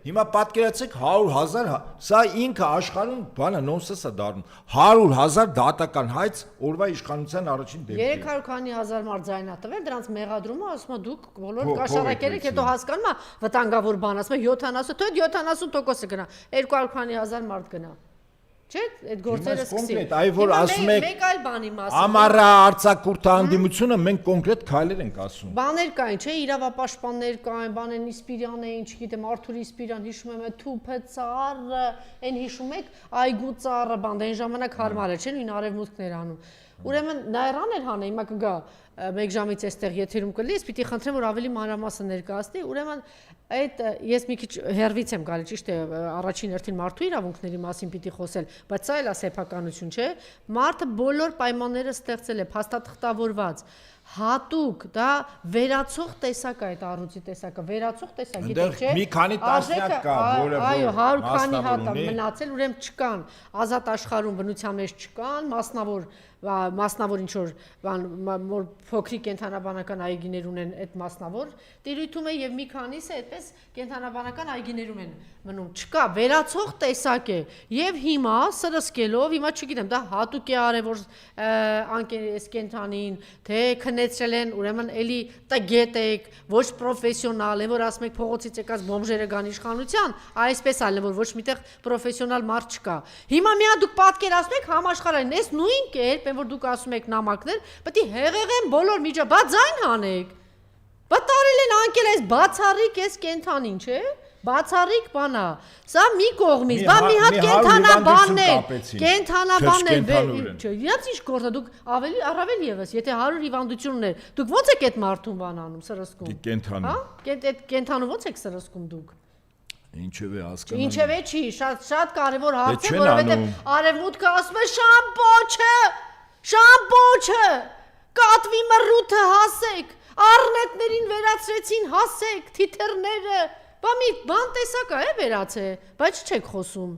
հիմա պատկերացրեք 100,000, սա ինքը աշխարհում բանը նոնսենս է դառնում, 100,000 դատական հայց օրվա իշխանության առաջին դեպքերը։ 300 քանի հազար մարդ ձայնա տվել, դրանց մեղադրումը ասում է դուք բոլոր կաշառակեր եք, հետո հասկանում է վտանգավոր բան, ասում է 70, թող 70%-ը գնա, 200 քանի հազար մարդ գնա։ Չէ՞, այդ գործերը սկսի։ Այ որ ասում եք մեկ այլ բանի մասին։ Ամառա արձակուրդ հանդիմությունը մենք կոնկրետ քայլեր ենք ասում։ Բաներ կային, չէ՞, իրավապաշտպաններ կային, բանեն Իսպիրյան էին, չգիտեմ, Արթուր Իսպիրյան, հիշում եմ, Թուփը ծառը, այն հիշում եք, Այգու ծառը, բան, այն ժամանակ հարմար էր, չէ՞, նույն արևմուտքներ անում։ Ուրեմն նայրան էր հանե, հիմա կգա 1 ժամից այստեղ եթերում կլի, ես պիտի խնդրեմ, որ ավելի մանրամասն ներկայացնի, ուրեմն այդ ես մի քիչ հերվից եմ գալի, ճիշտ է, առաջին հերթին մարդու իրավունքների մասին պիտի խոսել, բայց սա էլ է սեփականություն, չէ՞։ Մարդը բոլոր պայմանները ստեղծել է, փաստաթղթավորված, հատուկ, դա վերացող տեսակ է այդ առույցի տեսակը, վերացող տեսակ, գիտեք, չէ՞։ Մի քանի տասնյակ կա, որը այո, 100 քանի հատ է մնացել, ուրեմն չկան, ազատ աշխարհում բնության մեջ չկան, մասնավոր ինչ որ բան փոքրիկ կենթանաբանական այգիներ ունեն այդ մասնավոր տիրույթում է եւ մի քանիսը այդպես կենթանաբանական այգիներում են մնում չկա վերացող տեսակ է եւ հիմա սրսկելով հիմա չգիտեմ դա հատուկ է արել որ անկես կենթանին թե քնեցրել են ուրեմն էլի տգետ եք ոչ պրոֆեսիոնալ է որ ասում եք փողոցից եկած բոմժերը գան իշխանության այսպես այլ որ ոչ միտեղ պրոֆեսիոնալ մարդ չկա հիմա միա դուք պատկերացնում եք համաշխարհային այս նույն կերպ որ դուք ասում եք նամակներ, պետք է հեղեղեն բոլոր միջա, բա ձայն հանեք։ Բա տարել են անկել այս բացառիկ այս կենթանին, չէ՞։ Բացառիկ բան է։ Սա մի կողմից, բա մի հատ կենթանաբաններ, չէ, իրանց ինչ գործ է, դուք ավելի առավել եւս, եթե 100 հիվանդություն ուներ, դուք ո՞նց եք այդ մարդուն բան անում, սրսկում։ Կենթանու։ Հա? Այդ կենթանու ո՞նց եք սրսկում դուք։ Ինչև է հասկանալի։ Ինչև է չի, շատ կարևոր հարց է, որովհետև արևմուտքը ասում է շամպոչը, կատվի մռութը հասեք, առնետներին վերացրեցին հասեք, թիթեռները, բա մի բան տեսակ է վերացե, բայց չեք խոսում։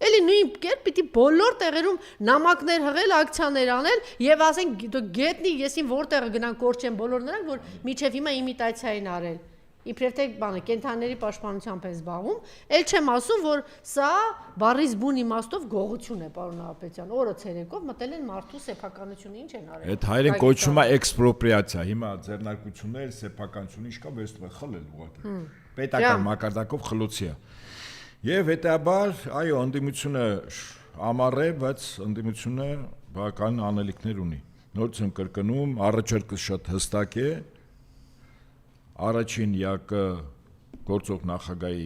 Էլի նույն կերպ պիտի բոլոր տեղերում նամակներ հղել, ակցիաներ անել եւ ասենք գետնի եսին որտեղը գնան կորչեն բոլոր նրանք, որ միջև հիմա իմիտացիա են արել։ Իբրև թե բանը կենթանիների պաշտպանությամբ են զբաղվում, ել չեմ ասում, որ սա բառից բուն իմաստով գողություն է, պարոն Հապետյան, օրը ցերեկով մտել են մարդու սեփականությունը ինչ են արել։ Այդ հայերեն կոչվում է էքսպրոպրիացիա, հիմա ձեռնարկություններ, սեփականություն ինչ կա, վերստում է խլել ուղղակի։ Պետական մակարդակով խլոցի է։ Եվ հետաբար, այո, ընդդիմությունը ամառ է, բայց ընդդիմությունը բավական անելիքներ ունի։ Նորից եմ կրկնում, առաջարկը շատ հստակ է։ Առաջին յակը գործող նախագահի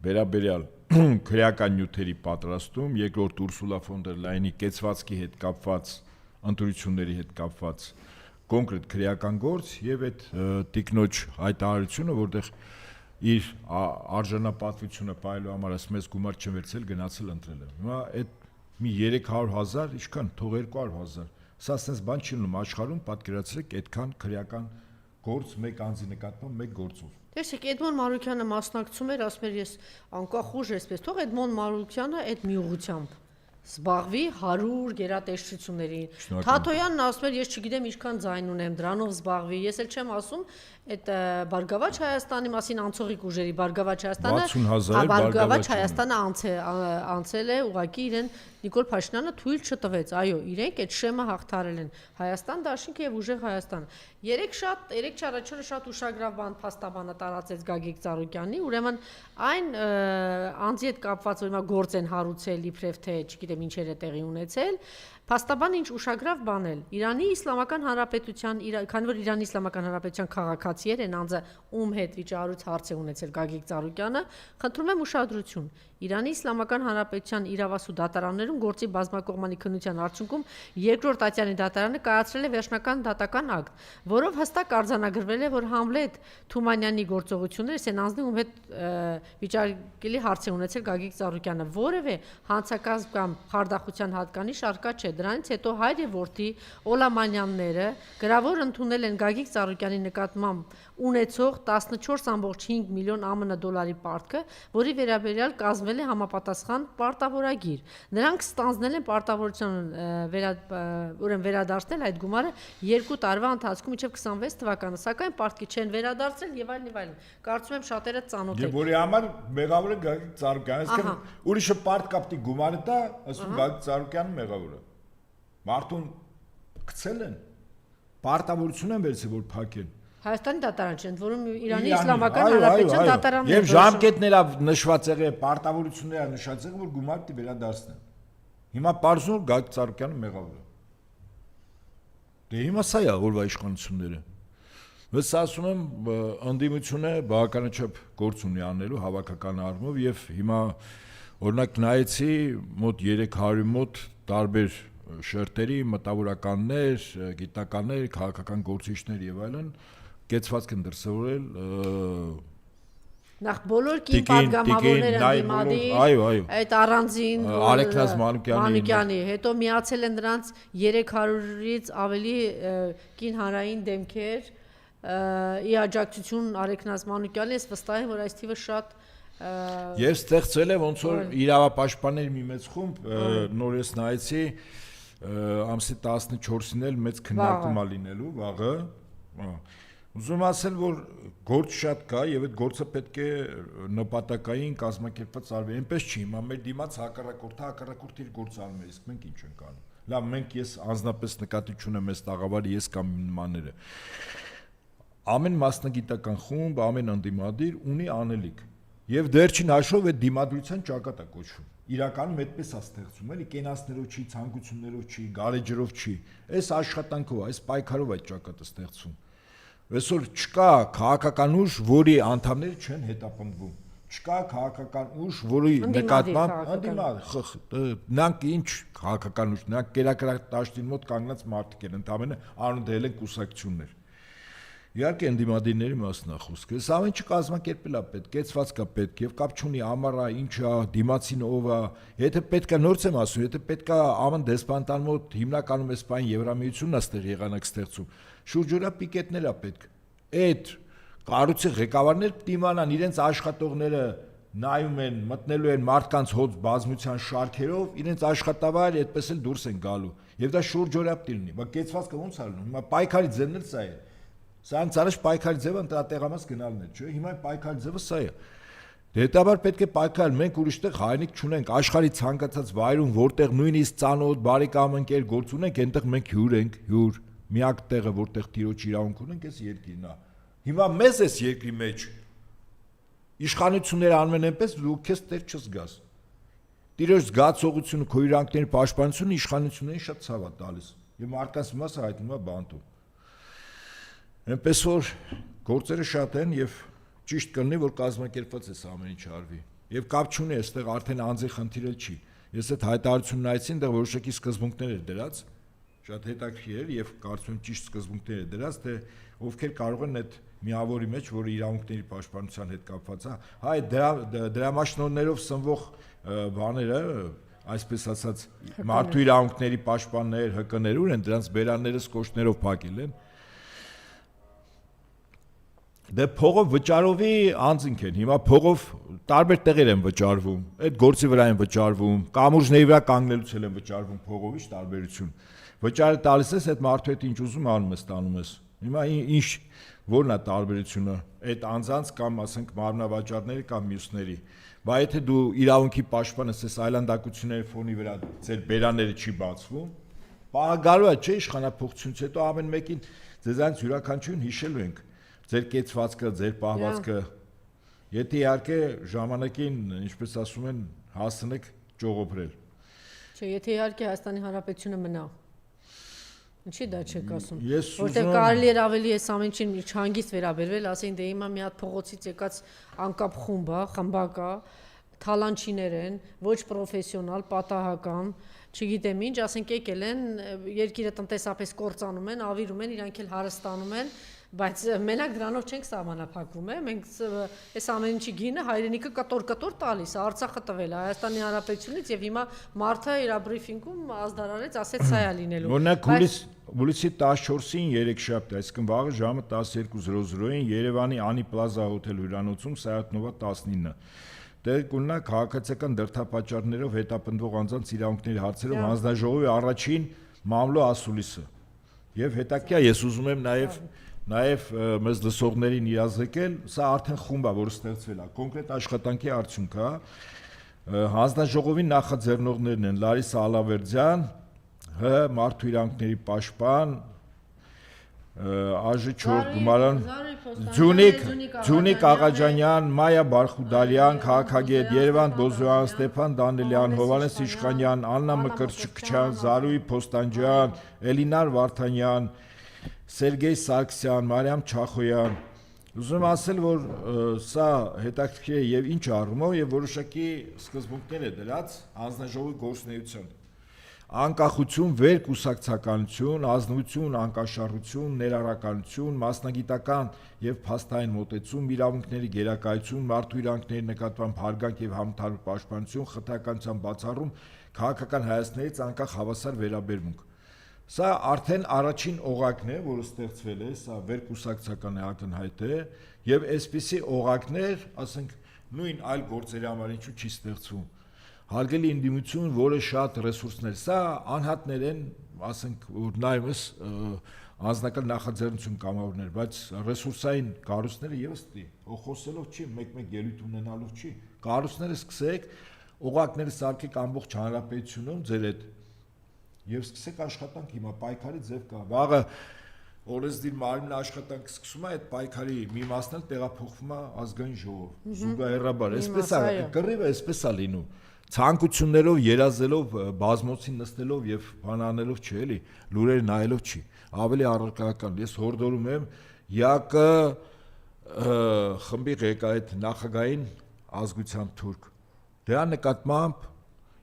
վերաբերյալ քրեական նյութերի պատրաստում, երկրորդ Ուրսուլա ֆոն դեր Լայենի կեցվածքի հետ կապված, ընտրությունների հետ կապված կոնկրետ քրեական գործ եւ այդ տիկնոջ հայտարարությունը, որտեղ իր արժանապատվությունը պայելու համար ասում ես գումար չեմ վերցել, գնացել ընտրել եմ։ Հիմա այդ մի 300,000, ինչքան, թող 200,000։ Սա sense բան չի լինում աշխարհում, պատկերացրեք այդքան քրեական գործ մեկ անձի նկատմամբ մեկ գործով։ Տեսեք, Էդմոն Մարուկյանը մասնակցում էր, ասում էր ես անկախ ուժ այսպես, թող Էդմոն Մարուկյանը այդ մի ուղղությամբ զբաղվի 100 գերատեսչություններին։ Թաթոյանն ասում էր ես չգիտեմ ինչքան ձայն ունեմ, դրանով զբաղվի։ Ես էլ չեմ ասում այդ Բարգավաճ Հայաստանի մասին անցողիկ ուժերի Բարգավաճ Հայաստանը 60,000 Բարգավաճ Հայաստանը անցել է ուղղակի իրեն Նիկոլ Փաշինյանը թույլ չտվեց, այո, իրենք այդ շեմը հաղթարել են Հայաստան դաշինքը եւ ուժեղ Հայաստան։ Երեք չառաջորը շատ ուշագրավ բան փաստաբանը տարածեց Գագիկ Ծառուկյանի, ուրեմն այն անձի հետ կապված որ հիմա գործ են հարուցել իբրև թե չգիտեմ ինչեր է տեղի ունեցել, փաստաբանը ինչ ուշագրավ բանել։ Իրանի Իսլամական Հանրապետության, քանի որ Իրանի Իսլամական Հանրապետության քաղաքացիներ են անձը ում հետ վիճահարույց հարց է ունեցել Գագիկ Ծառուկյանը, խնդրում եմ ուշադրություն։ Իրանի Իսլամական Հանրապետության իրավասու դատարաններում գործի բազմակողմանի քննության արդյունքում երկրորդ Ատյանի դատարանը կայացրել է վերջնական դատական ակտ, որով հստակ արձանագրվել է, որ Համլետ Թումանյանի գործողությունները սեն անձնի ում հետ վիճարկելի հարց է ունեցել Գագիկ Ծառուկյանը, որևէ հանցակազմ կամ խարդախության հատկանիշ արկա չէ, Դրանից հետո հայր եւ որդի Օլամանյանները գրավոր ընդունել են Գագիկ Ծառուկյանի նկատմամբ ունեցող 14.5 միլիոն ԱՄՆ դոլարի պարտքը, որի վերաբերյալ կազմվել է համապատասխան պարտավորագիր։ Նրանք ստանձնել են պարտավորություն վերադարձնել այդ գումարը 2 տարվա ընթացքում մինչև 26 թվականը, սակայն պարտքի չեն վերադարձել եւ այլն։ Կարծում եմ շատերը ծանոթ են։ Որի համար մեղավորը Գագիկ Ծառուկյանն է, այսինքն ուրիշը պարտ կապտի գումարը տա, ասում Գագիկ Ծառուկյանը մեղավորը։ Մարդուն գցել են, պարտավորություն են վերցել, որ փակեն։ Հայաստանի դատարան չէ, ընդ որում Իրանի Իսլամական Հանրապետության դատարանն է։ Եվ ժամկետներա նշված եղել, պարտավորություններա նշված եղել, որ գումար պիտի վերադարձնեն։ Հիմա պարզում Գագիկ Ծառուկյանը մեղավոր է։ Դե հիմա սա է օրվա իշխանությունները։ Ես ասում եմ, ընդդիմությունը բավականաչափ գործ ունի անելու հավաքական առումով եւ հիմա օրինակ նայեցի մոտ 300-ի մոտ տարբեր շերտերի մտավորականներ, գիտնականներ, քաղաքական գործիչներ եւ այլն կեցվածք են դրսևորել նախ բոլոր կին падգամավորները ընդդիմադիր այդ առանձին Արեգնազ Մանուկյանի, հետո միացել են նրանց 300-ից ավելի կին հանրային դեմքեր ի աջակցություն Արեգնազ Մանուկյանի, ես վստահ եմ, որ այս թիվը շատ եւ ստեղծել է ոնց որ իրավապաշտպանների մի մեծ խումբ նորից նայեցի ամսի 14-ին էլ մեծ քննարկում է լինելու վաղը ուզում ասել որ գործ շատ կա եւ այդ գործը պետք է նպատակային կազմակերպված արվի այնպես չի հիմա մեր դիմաց հակառակորդը իր գործը անում է իսկ մենք ինչ ենք անում լավ մենք ես անձնապես նկատի չունեմ այս տաղավարի ես կամ նմանները ամեն մասնագիտական խումբ ամեն ընդդիմադիր ունի անելիք եւ վերջին հաշվով այդ դիմադրության ճակատ է կոչվում իրականում այդպես է ստեղծում էլի կենացներով չի ցանկություններով չի գարեջրով չի այս աշխատանքով այս պայքարով այդ ճակատը ստեղծվում այսօր չկա քաղաքական ուժ որի անդամները չեն հետապնդվում չկա քաղաքական ուժ որի նկատմամբ նրանք ինչ քաղաքական ուժ նրանք կերակրատաշտին մոտ կանգնած մարդիկ են ընդամենը անունդել են կուսակցություններ Իհարկե ընդդիմադիրների մասն է խոսքը։ Այս ամեն ինչը կազմակերպել է պետք, կեցված կա պետք եւ կապ չունի ամառա, ինչա, դիմացին ով է։ Եթե պետքա նորից եմ ասում, եթե պետքա ԱՄՆ դեսպանտան մոտ հիմնականում էս բան Եվրամիությունն է ստեղ եղանակ ստեղծում։ Շուրջօրյա պիկետներ է պետք։ Այդ կառույցի ղեկավարներ պիտի իմանան իրենց աշխատողները նայում են, մտնելու են մարդկանց հոց բազմության շարքերով, իրենց աշխատավայր այդպես էլ դուրս են գալու։ Եվ դա շուրջօրյա պիտի լինի։ Բայց կեցվածքը ո՞նց է լինում։ Հիմա պայքարի ձևն էլ սա է։ Սրանց առաջ պայքարի ձևը ընտրատեղամաս գնալն է, չէ՞։ Հիմա պայքարի ձևը սա է։ Դետաբար պետք է պայքարել, մենք ուրիշտեղ հայրենիք չունենք, աշխարհի ցանկացած վայրում, որտեղ նույնիսկ ծանոթ, բարեկամ ընկեր գործ ունենք, այնտեղ մենք հյուր ենք, հյուր։ Միակ տեղը, որտեղ տիրոջ իրավունք ունենք, էս երկիրն է։ Հիմա մեզ էս երկրի մեջ իշխանությունները անում են այնպես, դու քեզ տեր չզգաս։ Տիրոջ զգացողությունը, քո իրանքների պաշտպանությունը իշխանություններին շատ ցավ է տալիս։ Եվ մարդկանց մասը հայտնում է բանտում։ Այնպես որ գործերը շատ են եւ ճիշտ կլինի որ կազմակերպված էս ամեն ինչ արվի եւ կապ չունի այստեղ արդեն անձի խնդիրել չի ես այդ հայտարարությունն այցին դա որոշակի սկզբունքներ էր դրած շատ հետաքրքիր էր եւ կարծում եմ ճիշտ սկզբունքներ է դրած թե ովքեր կարող են այդ միավորի մեջ որը իրավունքների պաշտպանության հետ կապված է հայ դրամաշնորներով սնվող բաները այսպես ասած մարդու իրավունքների պաշտպաններ ՀԿ-ներ ուր են դրանց բերանները սկոչներով փակել են Դե փողով վճարովի անձինք են, հիմա փողով տարբեր տեղեր են վճարվում, այդ գործի վրա են վճարվում, կամուրջների վրա կանգնելուց են վճարվում փողովի տարբերություն։ Վճարը տալիս ես այդ մարդու հետ ինչ ուզում անում ես տանում ես։ Հիմա ինչ որն է տարբերությունը այդ անձանց կամ ասենք մարմնավաճառների կամ մյուսների։ Բայց եթե դու իրավունքի պաշտպան ես, այս այլանդակությունների ֆոնի վրա ձեր բերաները չի բացվում, պարագալու է չէ իշխանապողությունից հետո ամեն մեկին ձեզանից յուրաքանչյուրին հիշելու ենք ձեր կեցվածքը, ձեր պահվածքը, եթե իհարկե ժամանակին, ինչպես ասում են, հասնեք ճողոպրել։ Չէ, եթե իհարկե Հայաստանի Հանրապետությունը մնա։ Ինչի դա չեք ասում։ Որտեղ կարելի էր ավելի այս ամեն ինչին չհանգիստ վերաբերվել, ասեն դե հիմա մի հատ փողոցից եկած անկապ խումբ է, խմբակ է, թալանչիներ են, ոչ պրոֆեսիոնալ, պատահական, չգիտեմ ինչ, ասենք եկել են, երկիրը տնտեսապես կործանում են, ավիրում են, իրանք էլ հարստանում են բայց մենակ դրանով չենք սահմանափակվում, մենք այս ամեն ինչի գինը հայրենիքը կտոր տալիս, Արցախը տվել է Հայաստանի Հանրապետությունից եւ հիմա մարդը իր բրիֆինգում ազդարարեց, ասեց սա է լինելու։ Օրինակ հուլիսի 14-ին երեքշաբթի, այսինքն վաղը ժամը 12:00-ին Երևանի Անի Պլազա հոթել հյուրանոցում Սայաթնովա 19 դեր կուննա քաղաքացիական դրդապատճառներով հետապնդվող անձանց իրավունքների հարցերով հանձնաժողովի առաջին մամլո ասուլիսը։ Եվ հետաքրքիր ես ուզում եմ նաև մեզ լսողներին իրազեկել, սա արդեն խումբ է, որը ստեղծվել է, կոնկրետ աշխատանքի արդյունք է։ Հանձնաժողովի նախաձեռնողներն են Լարիսա Ալավերդյան, Մարդու իրավունքների պաշտպան, Աժ4 Գումարան, Ձյունիկ Աղաջանյան, Մայա Բարխուդարյան, քաղաքագետ Երևան Բոզոյան, Ստեփան Դանելյան, Հովհաննես Իշխանյան, Աննա Մկրտչյան, Զարուհի Փոստանջյան, Էլինար Վարդանյան, Սերգեյ Սարգսյան, Մարիամ Չախոյան։ Ուզում եմ ասել, որ սա հետաքրքիր է եւ ինչ առումով եւ որոշակի սկզբունքներ է դրած հանձնաժողովի գործունեության։ Անկախություն, վերկուսակցականություն, ազնվություն, անկաշառություն, ներառականություն, մասնագիտական եւ փաստային մոտեցում, իրավունքների գերակայություն, մարդու իրավունքների նկատմամբ հարգանք եւ համընդհանուր պաշտպանություն, խտրականության բացառում, քաղաքական հայացքներից անկախ հավասար վերաբերմունք։ Սա արդեն առաջին օղակն է, որը ստեղծվել է, սա վերկուսակցական ակնհայտ է եւ այսպիսի օղակներ, ասենք, նույն այլ գործերի համար ինչու չի ստեղծվում։ Հարգելի ինդիմություն, որը շատ ռեսուրսներ, սա անհատներ են, ասենք, որ նայումս անձնական նախաձեռնություն կամավորներ, բայց ռեսուրսային կառույցները եւս տի, խոսելով չի, մեկ-մեկ ելույթ ունենալով չի։ Կառույցները սկսեք, օղակները սարքեք ամբողջ հանրապետությունում ձեր հետ եւ սկսեք աշխատանք հիմա պայքարի ձև կա։ Վաղը օրենսդիր մարմինը աշխատանք սկսում է, այդ պայքարի մի մասն էլ տեղափոխվում է ազգային ժողով։ Զուգահեռաբար, այսպես է, կռիվը այսպես է լինում։ Ցանկություններով, երազելով, բազմոցին նստելով եւ բանանելով չի էլի, լուրերը նայելով չի։ Ավելի առարկայական։ Ես հորդորում եմ ՀԱԿ խմբի ղեկավար նախագահային ազգության թուրք։ Դրա նկատմամբ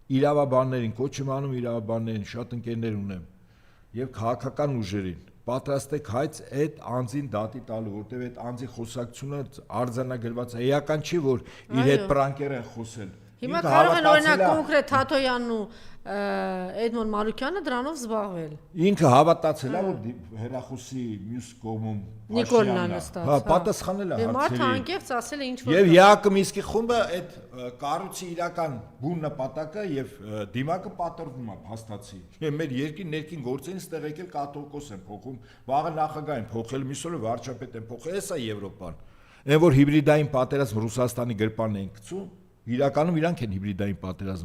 իրավաբաններին, կոչ եմ անում իրավաբաններին, շատ ընկերներ ունեմ եւ քաղաքական ուժերին պատրաստեք հայց այդ անձին դատի տալու, որտեւ այդ անձի խոսակցությունը արձանագրված է, էական չի, որ իր հետ պրանկեր են խոսել։ Հիմա կարող են օրինակ կոնկրետ Թաթոյանն ու Էդմոն Մանուկյանը դրանով զբաղվել։ Ինքը հավատացել է, որ հերախոսի մյուս կողմում Նիկոլն է նստած։ Հա, պատասխանել է հարցերին։ Մարդը անկեղծ ասել է ինչ որ։ Եվ ՀԱԿ Մինսկի խումբը այդ կառույցի իրական բուն նպատակը եւ դիմակը պատրվում է փաստացի։ Եվ մեր երկրի ներքին գործերին ստեղ եկել կաթողիկոս են փոխում, վաղը նախագահ են փոխել, մյուս օրը վարչապետ են փոխել, էսա Եվրոպան։ Այն որ հիբրիդային պատերազմ Ռուսաստանի գրպանն են գցում, իրականում իրանք են հիբրիդային պատերազմ